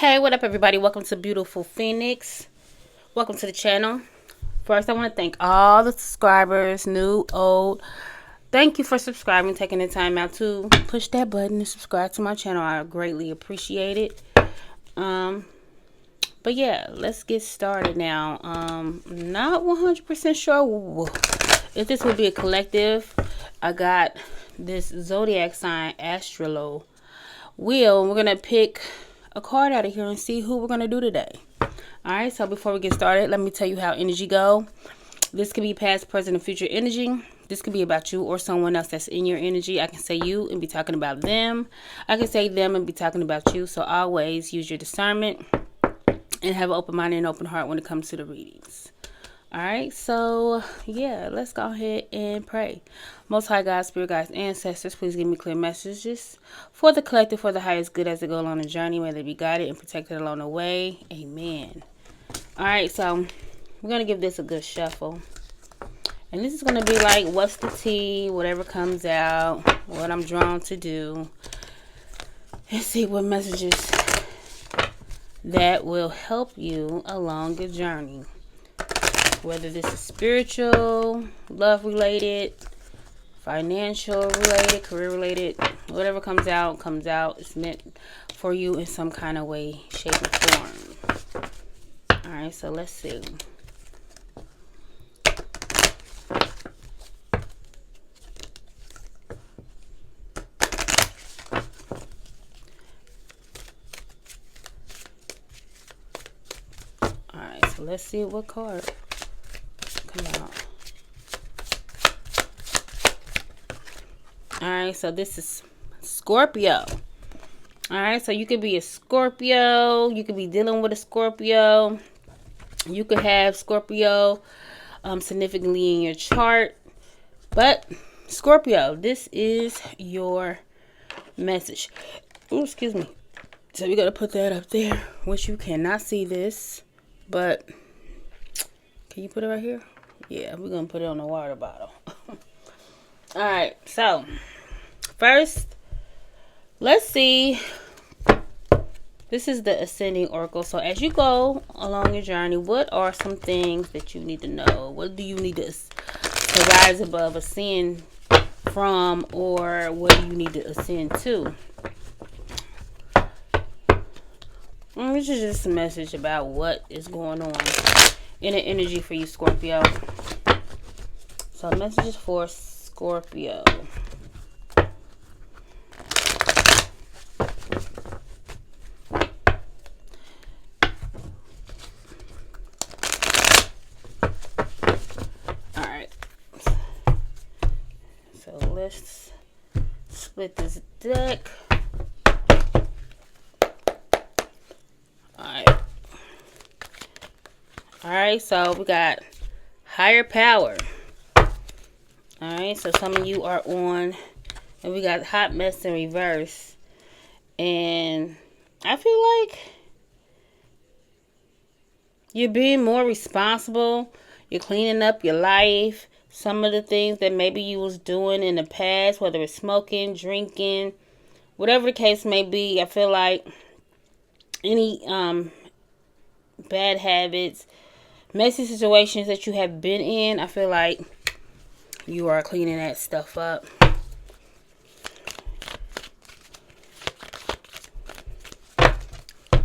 Hey, what up, everybody? Welcome to Beautiful Phoenix. Welcome to the channel. First, I want to thank all the subscribers, new, old. Thank you for subscribing, taking the time out to push that button and subscribe to my channel. I greatly appreciate it. But yeah, let's get started now. Not 100% sure if this would be a collective. I got this zodiac sign astrolo wheel. We're gonna pick a card out of here and see who we're gonna do today. Alright, so before we get started, let me tell you how energy go. This could be past, present, and future energy. This could be about you or someone else that's in your energy. I can say you and be talking about them. I can say them and be talking about you. So always use your discernment and have an open mind and open heart when it comes to the readings. Alright, so yeah, let's go ahead and pray. Most High God, Spirit Guides, Ancestors, please give me clear messages for the collective, for the highest good as they go along the journey. May they be guided and protected along the way. Amen. Alright, so we're going to give this a good shuffle. And this is going to be like, what's the tea, whatever comes out, what I'm drawn to do. Let's see what messages that will help you along your journey. Whether this is spiritual, love related, financial related, career related, whatever comes out, it's meant for you in some kind of way, shape, or form. Alright, so let's see. Alright, so let's see what card come out. Alright, so this is Scorpio. Alright, so you could be a Scorpio. You could be dealing with a Scorpio. You could have Scorpio significantly in your chart. But Scorpio, this is your message. Oh, excuse me. So we got to put that up there, which you cannot see this. But can you put it right here? Yeah, we're going to put it on the water bottle. Alright, so first, let's see. This is the Ascending Oracle. So as you go along your journey, what are some things that you need to know? What do you need to rise above, ascend from, or what do you need to ascend to? This is just a message about what is going on in the energy for you, Scorpio. So messages for Scorpio. Alright. So let's split this deck. Alright, so we got higher power. Alright, so some of you are on, and we got hot mess in reverse. And I feel like you're being more responsible. You're cleaning up your life. Some of the things that maybe you was doing in the past, whether it's smoking, drinking, whatever the case may be, I feel like any bad habits, messy situations that you have been in, I feel like you are cleaning that stuff up.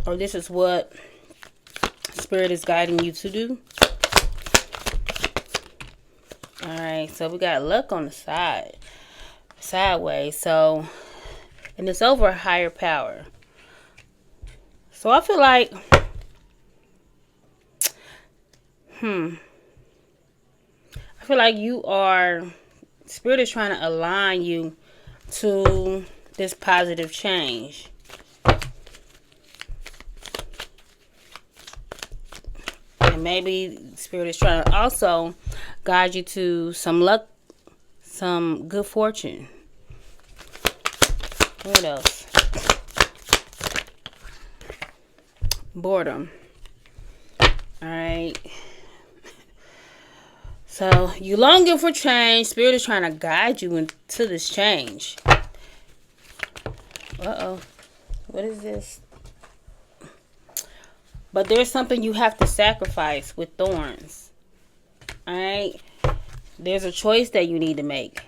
Or this is what Spirit is guiding you to do. Alright, so we got luck on the side. Sideways. So, and it's over a higher power. So I feel like I feel like you are, Spirit is trying to align you to this positive change. And maybe Spirit is trying to also guide you to some luck, some good fortune. What else? Boredom. Alright. So, you longing for change. Spirit is trying to guide you into this change. Uh-oh. What is this? But there's something you have to sacrifice with thorns. Alright? There's a choice that you need to make.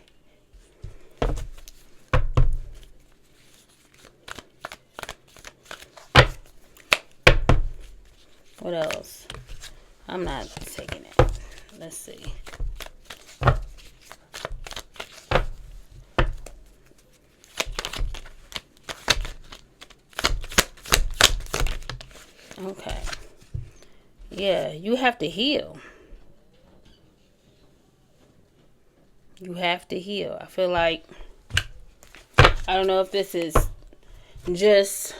What else? I'm not taking it. Let's see. Okay. Yeah, you have to heal. You have to heal. I feel like, I don't know if this is just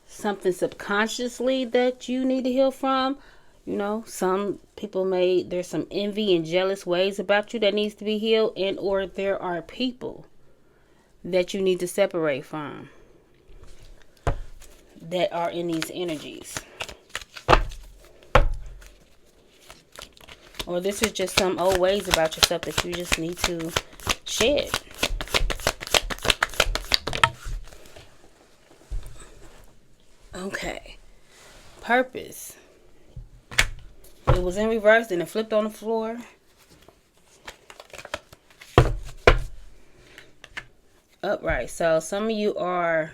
something subconsciously that you need to heal from. You know, some people there's some envy and jealous ways about you that needs to be healed, and or there are people that you need to separate from that are in these energies. Or this is just some old ways about yourself that you just need to shed. Okay. Purpose. It was in reverse, then it flipped on the floor. Upright. So some of you are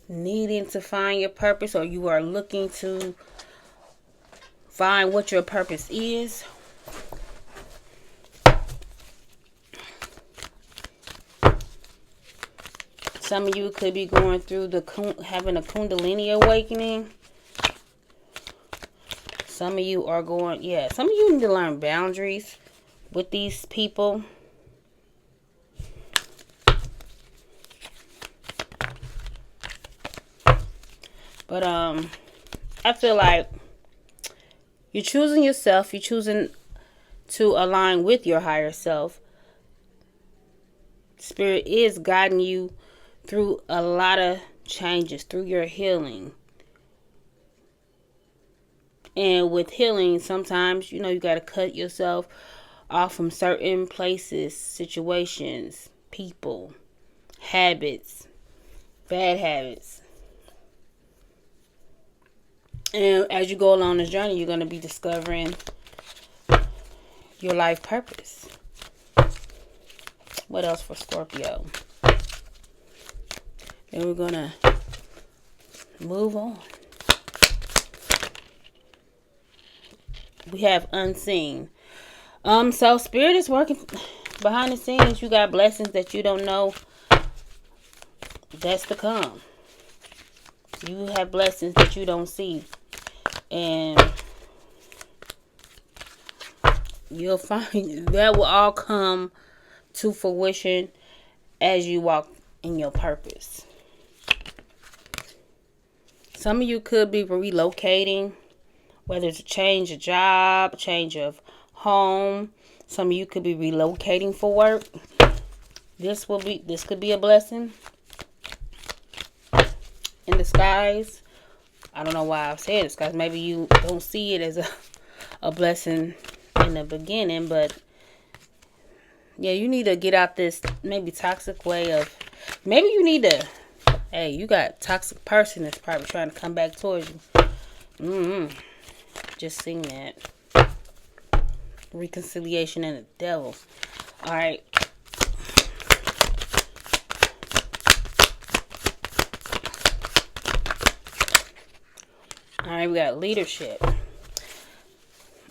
needing to find your purpose, or you are looking to find what your purpose is. Some of you could be going through having a Kundalini awakening. Some of you are some of you need to learn boundaries with these people. But I feel like you're choosing yourself. You're choosing to align with your higher self. Spirit is guiding you through a lot of changes, through your healing. And with healing, sometimes, you got to cut yourself off from certain places, situations, people, habits, bad habits. And as you go along this journey, you're going to be discovering your life purpose. What else for Scorpio? Then we're going to move on. We have unseen. So Spirit is working behind the scenes. You got blessings that you don't know that's to come. You have blessings that you don't see. And you'll find that will all come to fruition as you walk in your purpose. Some of you could be relocating, whether it's a change of job, change of home. Some of you could be relocating for work. This could be a blessing in disguise. I don't know why I've said disguise. Maybe you don't see it as a blessing in the beginning, but yeah, you need to get out this maybe toxic way of, maybe you need to, hey, you got a toxic person that's probably trying to come back towards you. Just seen that. Reconciliation and the devil. Alright. Alright, we got leadership.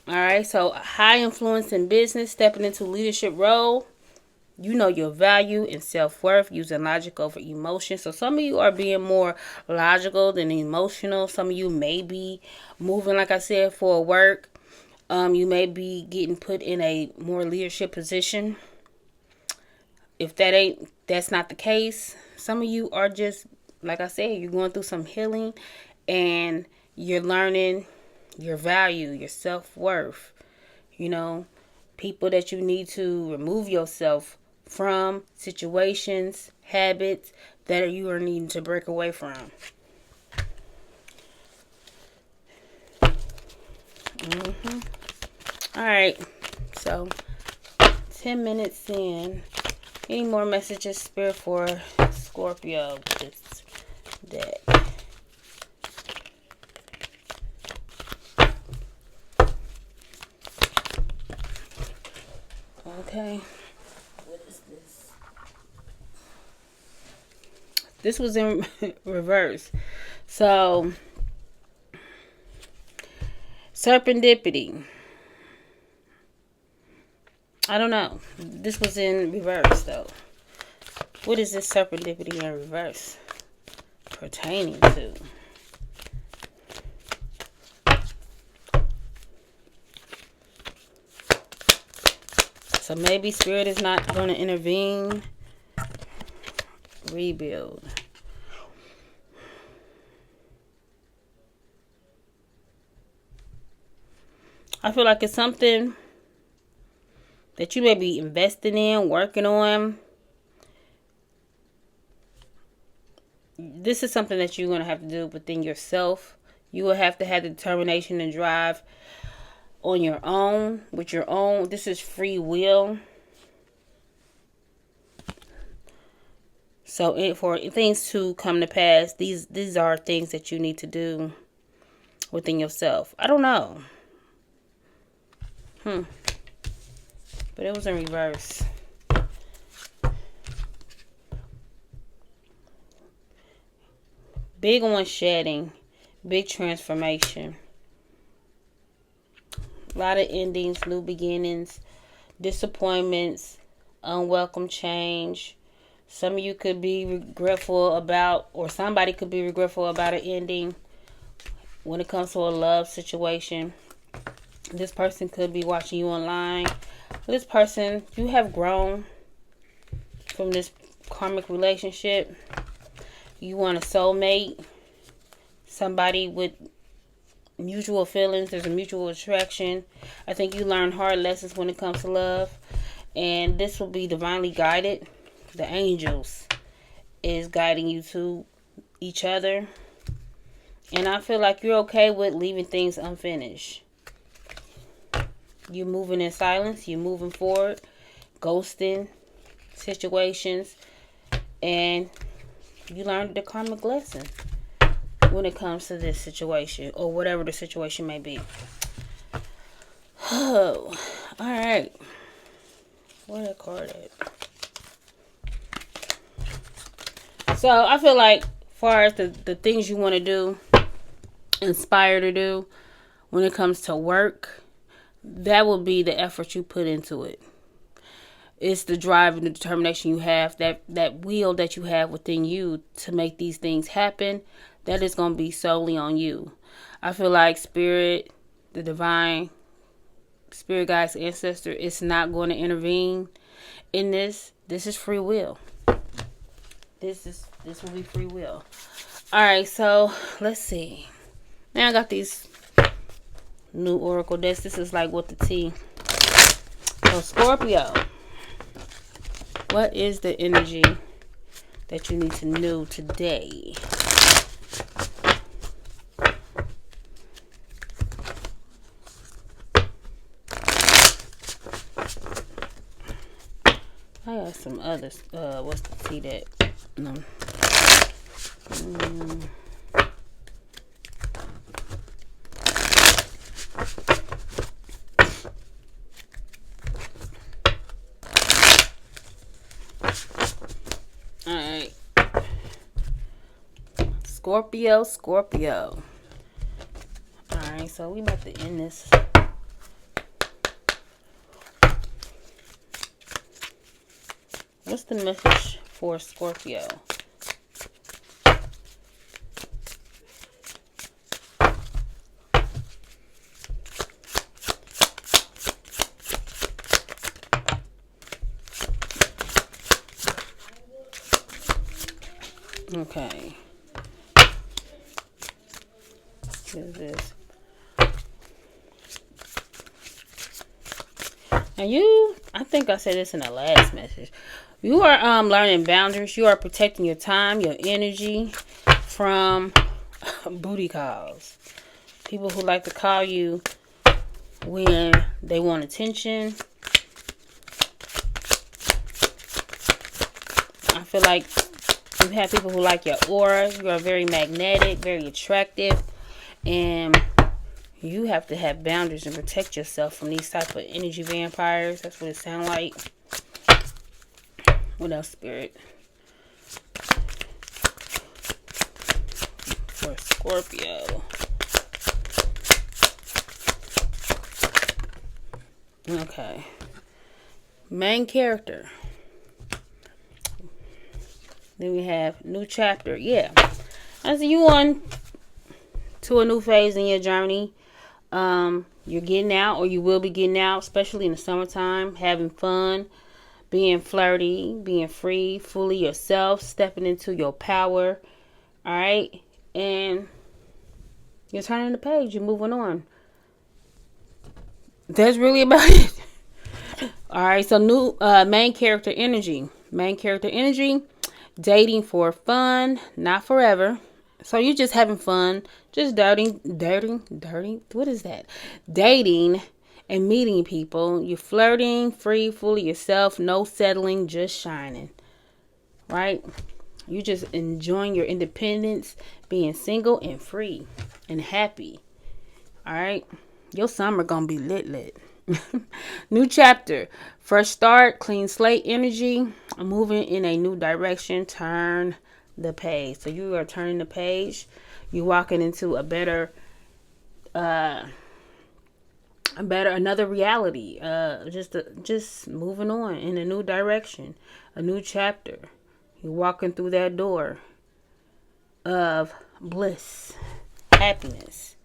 Alright, so high influence in business, stepping into leadership role. You know your value and self-worth, using logic over emotion. So some of you are being more logical than emotional. Some of you may be moving, like I said, for work. You may be getting put in a more leadership position. If that's not the case, some of you are just, like I said, you're going through some healing and you're learning your value, your self-worth. People that you need to remove yourself from, situations, habits that you are needing to break away from. Alright, so 10 minutes in. Any more messages, Spirit, for Scorpio with this deck? Okay. What is this? This was in reverse. So, serendipity. I don't know. This was in reverse, though. What is this serendipity in reverse pertaining to? So maybe Spirit is not going to intervene. Rebuild. I feel like it's something that you may be investing in, working on. This is something that you're going to have to do within yourself. You will have to have the determination and drive on your own, with your own. This is free will. So for things to come to pass, these are things that you need to do within yourself. I don't know. But it was in reverse. Big on shedding. Big transformation. A lot of endings, new beginnings, disappointments, unwelcome change. Some of you could be regretful about, or somebody could be regretful about an ending when it comes to a love situation. This person could be watching you online. This person, you have grown from this karmic relationship. You want a soulmate. Somebody with mutual feelings. There's a mutual attraction. I think you learn hard lessons when it comes to love. And this will be divinely guided. The angels is guiding you to each other. And I feel like you're okay with leaving things unfinished. You're moving in silence. You're moving forward. Ghosting situations. And you learned the karmic lesson when it comes to this situation. Or whatever the situation may be. Oh, alright. Where that card at? So, I feel like as far as the things you want to do, inspire to do, when it comes to work, that will be the effort you put into it. It's the drive and the determination you have, that will that you have within you to make these things happen. That is going to be solely on you. I feel like Spirit, the divine, Spirit guides, ancestor, is not going to intervene in this. This is free will. This will be free will. Alright, so let's see. Now I got these new oracle decks. This is like what the tea. So Scorpio, what is the energy that you need to know today? I got some others. What's the tea that? No. Alright. Scorpio. Alright, so we about to end this. What's the message for Scorpio? Okay. What is this? And I think I said this in the last message. You are learning boundaries. You are protecting your time, your energy from booty calls. People who like to call you when they want attention. I feel like you have people who like your aura. You are very magnetic, very attractive. And You have to have boundaries and protect yourself from these type of energy vampires. That's what it sounds like. What else, Spirit? For Scorpio. Okay. Main character. Then we have new chapter. Yeah. As you on to a new phase in your journey. You're getting out, or you will be getting out, especially in the summertime, having fun, being flirty, being free, fully yourself, stepping into your power. Alright? And you're turning the page, you're moving on. That's really about it. Alright, so new main character energy. Main character energy, dating for fun, not forever. So you're just having fun, just dating, what is that? Dating and meeting people. You're flirting, free, fully yourself, no settling, just shining. Right? You just enjoying your independence, being single and free and happy. Alright? Your summer gonna be lit. New chapter. Fresh start, clean slate energy. Moving in a new direction. Turn the page. So you are turning the page. You're walking into another reality. Just moving on in a new direction. A new chapter. You're walking through that door of bliss, happiness.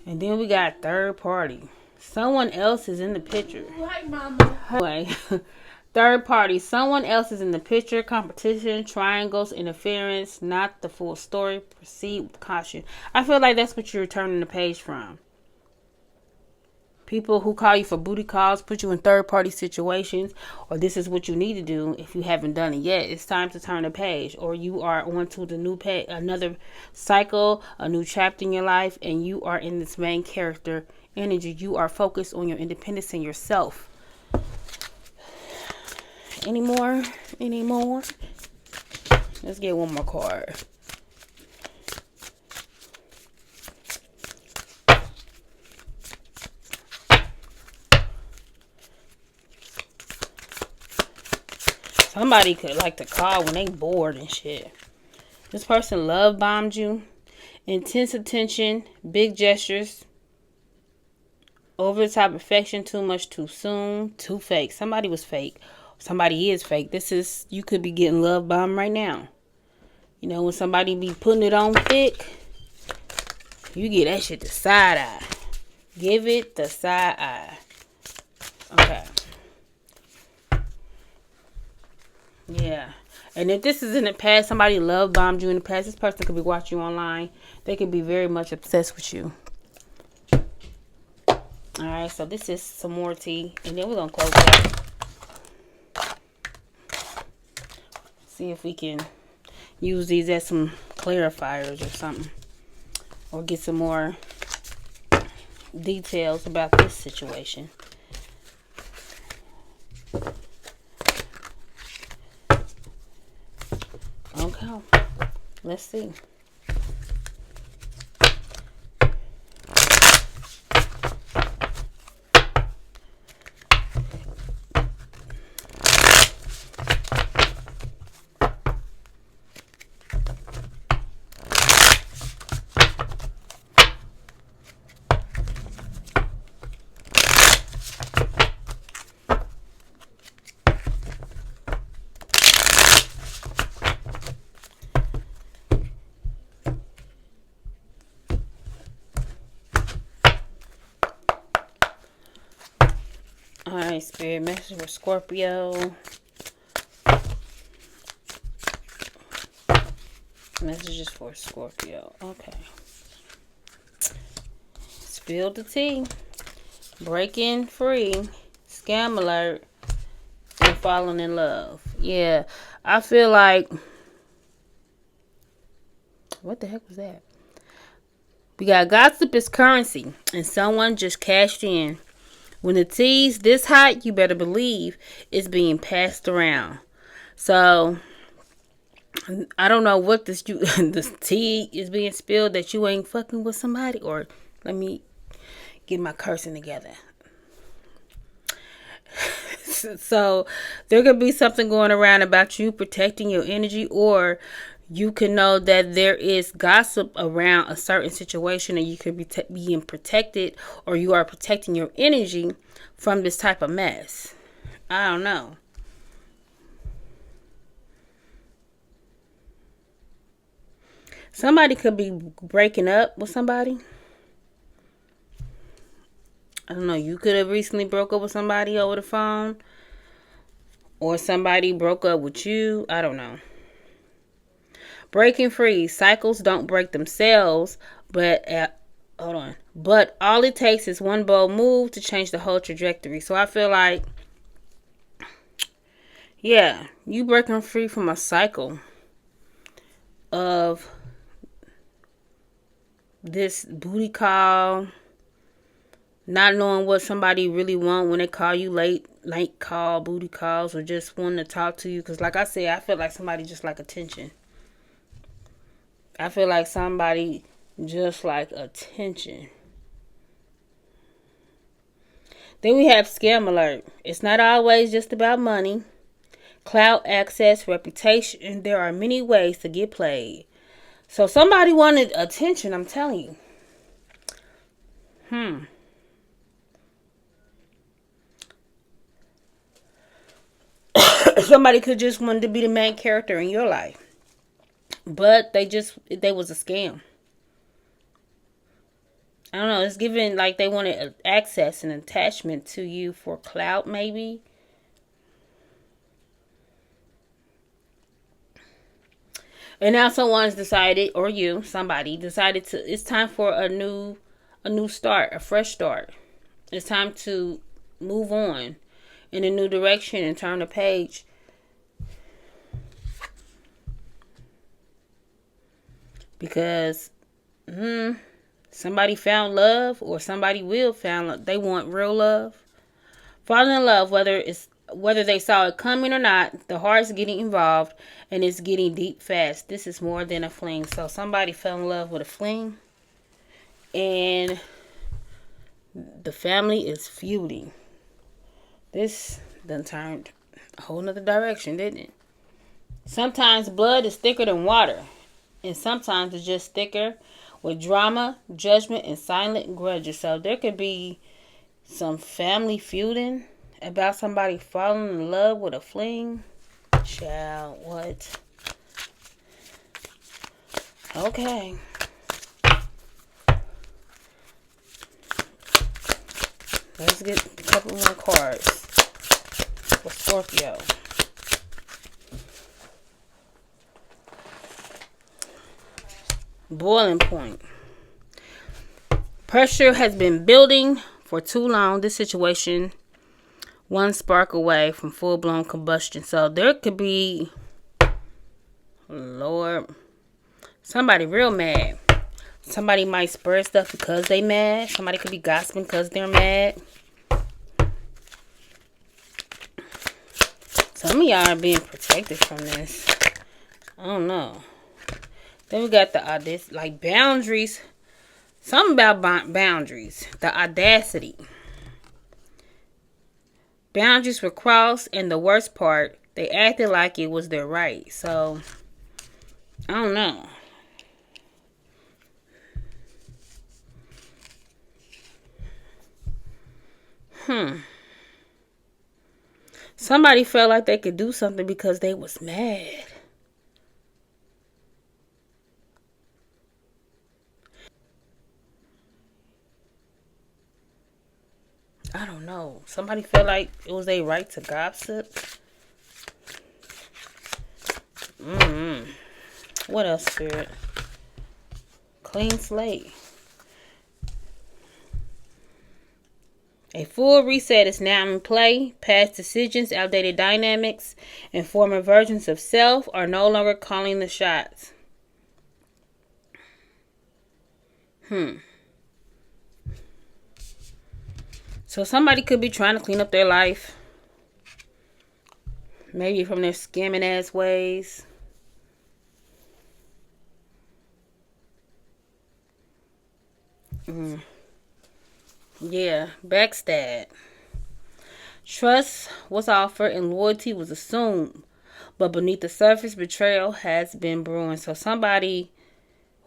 And then we got third party. Someone else is in the picture. Right, mama. Anyway, third party. Someone else is in the picture. Competition, triangles, interference. Not the full story. Proceed with caution. I feel like that's what you're turning the page from. People who call you for booty calls, put you in third party situations, or this is what you need to do if you haven't done it yet. It's time to turn the page, or you are on to the new page, another cycle, a new chapter in your life, and you are in this main character energy. You are focused on your independence and yourself. Any more? Let's get one more card. Somebody could like to call when they bored and shit. This person love bombed you. Intense attention, big gestures, over the top affection, too much too soon, too fake. Somebody was fake. Somebody is fake. You could be getting love bombed right now. You know, when somebody be putting it on thick, you get that shit the side eye. Give it the side eye. Okay. Yeah. And if this is in the past, somebody love bombed you in the past, this person could be watching you online. They could be very much obsessed with you. Alright, so this is some more tea. And then we're going to close it out. See if we can use these as some clarifiers or something. Or get some more details about this situation. Okay, let's see. Alright, Spirit message for Scorpio. Messages for Scorpio. Okay. Spill the tea. Breaking free. Scam alert. And falling in love. Yeah. I feel like... What the heck was that? We got gossip is currency. And someone just cashed in. When the tea's this hot, you better believe it's being passed around. So, I don't know what this this tea is being spilled that you ain't fucking with somebody, or let me get my cursing together. So there could be something going around about you protecting your energy, or you can know that there is gossip around a certain situation and you could be being protected, or you are protecting your energy from this type of mess. I don't know. Somebody could be breaking up with somebody. I don't know. You could have recently broke up with somebody over the phone, or somebody broke up with you. I don't know. Breaking free. Cycles don't break themselves, but hold on. But all it takes is one bold move to change the whole trajectory. So I feel like, yeah, you breaking free from a cycle of this booty call, not knowing what somebody really want when they call you late call, booty calls, or just wanting to talk to you. Because like I said, I feel like somebody just like attention. I feel like somebody just like attention. Then we have scam alert. It's not always just about money. Clout, access, reputation. There are many ways to get played. So somebody wanted attention, I'm telling you. Somebody could just want to be the main character in your life. But they was a scam. I don't know. It's given like they wanted access and attachment to you for clout, maybe. And now someone's decided, or somebody decided it's time for a new start, a fresh start. It's time to move on in a new direction and turn the page. Because somebody found love, or somebody will found love. They want real love. Falling in love, whether they saw it coming or not, the heart's getting involved and it's getting deep fast. This is more than a fling. So somebody fell in love with a fling, and the family is feuding. This done turned a whole nother direction, didn't it? Sometimes blood is thicker than water, and sometimes it's just thicker with drama, judgment, and silent grudges. So there could be some family feuding about somebody falling in love with a fling. Child, what? Okay. Let's get a couple more cards for Scorpio. Boiling point. Pressure has been building for too long. This situation, one spark away from full-blown combustion. So there could be, Lord, somebody real mad. Somebody might spur stuff because they mad. Somebody could be gossiping because they're mad. Some of y'all are being protected from this. I don't know. Then we got the like boundaries. Something about boundaries. The audacity. Boundaries were crossed, and the worst part, they acted like it was their right. So, I don't know. Somebody felt like they could do something because they was mad. I don't know. Somebody felt like it was their right to gossip. What else, Spirit? Clean slate. A full reset is now in play. Past decisions, outdated dynamics, and former versions of self are no longer calling the shots. So somebody could be trying to clean up their life. Maybe from their scamming ass ways. Yeah, backstab. Trust was offered and loyalty was assumed. But beneath the surface, betrayal has been brewing. So somebody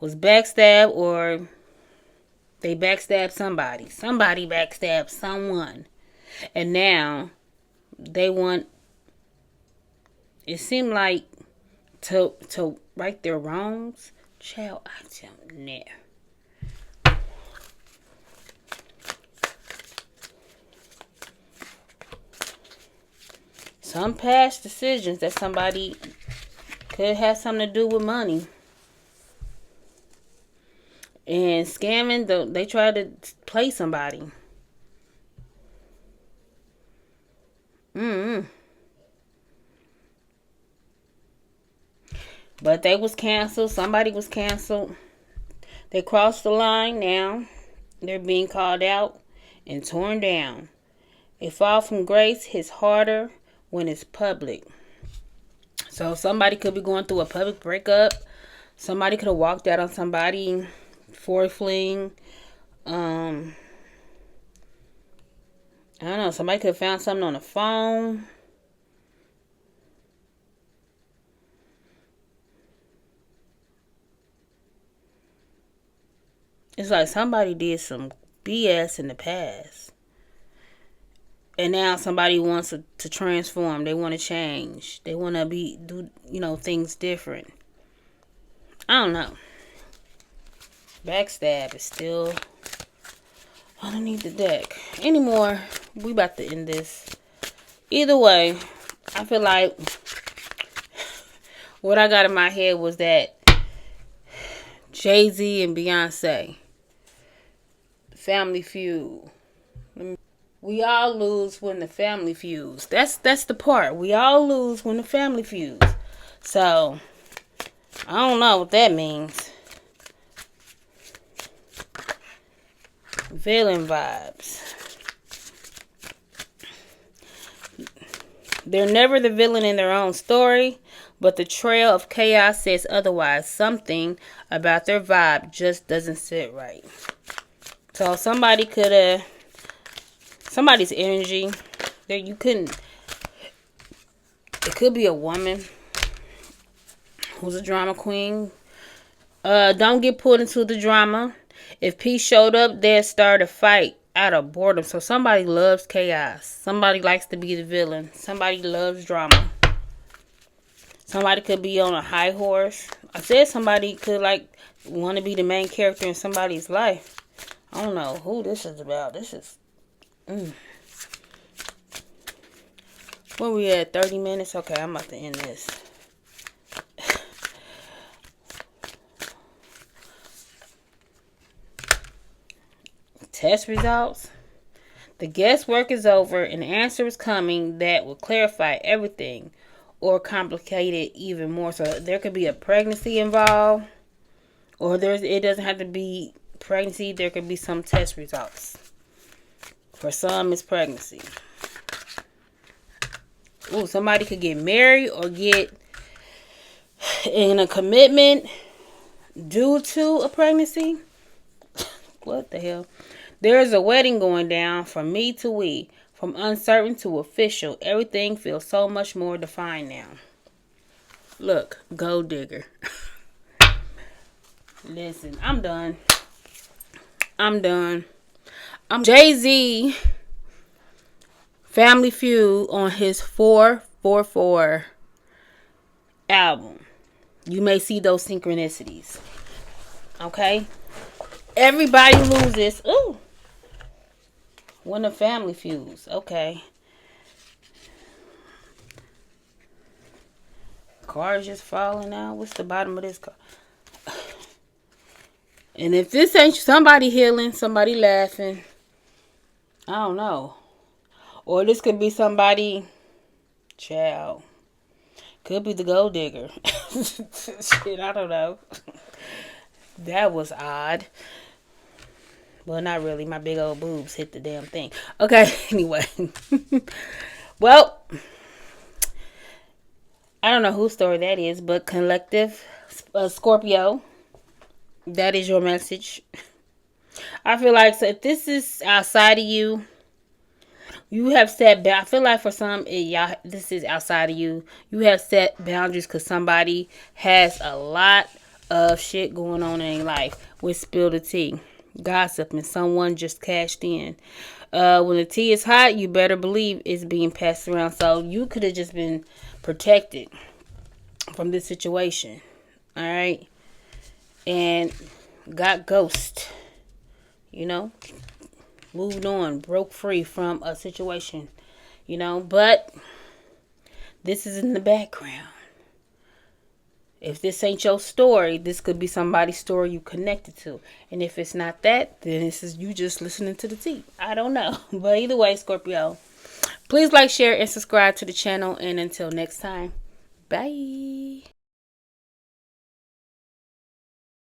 was backstabbed or they backstabbed somebody. Somebody backstabbed someone. And now they want, it seemed like, to right their wrongs. Child, I don't know. Some past decisions that somebody could have something to do with money. And scamming, they try to play somebody. But they was canceled. Somebody was canceled. They crossed the line now. They're being called out and torn down. A fall from grace hits harder when it's public. So somebody could be going through a public breakup. Somebody could have walked out on somebody for a fling. I don't know. Somebody could have found something on the phone. It's like somebody did some BS in the past. And now somebody wants to transform. They want to change. They want to do things different. I don't know. Backstab is still underneath the deck. Anymore, we about to end this. Either way, I feel like what I got in my head was that Jay-Z and Beyonce, Family Feud. We all lose when the family feuds. That's the part. We all lose when the family feuds. So, I don't know what that means. Villain vibes. They're never the villain in their own story, but the trail of chaos says otherwise. Something about their vibe just doesn't sit right. So somebody could have, somebody's energy, that you couldn't, it could be a woman who's a drama queen. Don't get pulled into the drama. If peace showed up, they'd start a fight out of boredom. So somebody loves chaos. Somebody likes to be the villain. Somebody loves drama. Somebody could be on a high horse. I said somebody could want to be the main character in somebody's life. I don't know who this is about. This is... Where we at? 30 minutes? Okay, I'm about to end this. Test results. The guesswork is over. An answer is coming that will clarify everything or complicate it even more. So there could be a pregnancy involved, or it doesn't have to be pregnancy. There could be some test results. For some, it's pregnancy. Ooh, somebody could get married or get in a commitment due to a pregnancy. What the hell? There is a wedding going down from me to we. From uncertain to official. Everything feels so much more defined now. Look, gold digger. Listen, I'm done. Jay-Z Family Feud on his 444 album. You may see those synchronicities. Okay? Everybody loses. Ooh. When the family feuds. Okay. Car is just falling out. What's the bottom of this car? And if this ain't somebody healing, somebody laughing, I don't know. Or this could be somebody, child. Could be the gold digger. Shit, I don't know. That was odd. Well, not really. My big old boobs hit the damn thing. Okay, anyway. Well, I don't know whose story that is, but collective Scorpio. That is your message. I feel like, so if this is outside of you, you have set. I feel like for some, y'all, this is outside of you. You have set boundaries because somebody has a lot of shit going on in their life with spill the tea, gossip, and someone just cashed in. When the tea is hot, you better believe it's being passed around. So you could have just been protected from this situation, all right, and got ghost. You know, moved on, broke free from a situation, you know, but this is in the background. If this ain't your story, this could be somebody's story you connected to. And if it's not that, then this is you just listening to the tea. I don't know. But either way, Scorpio, please like, share, and subscribe to the channel. And until next time, bye.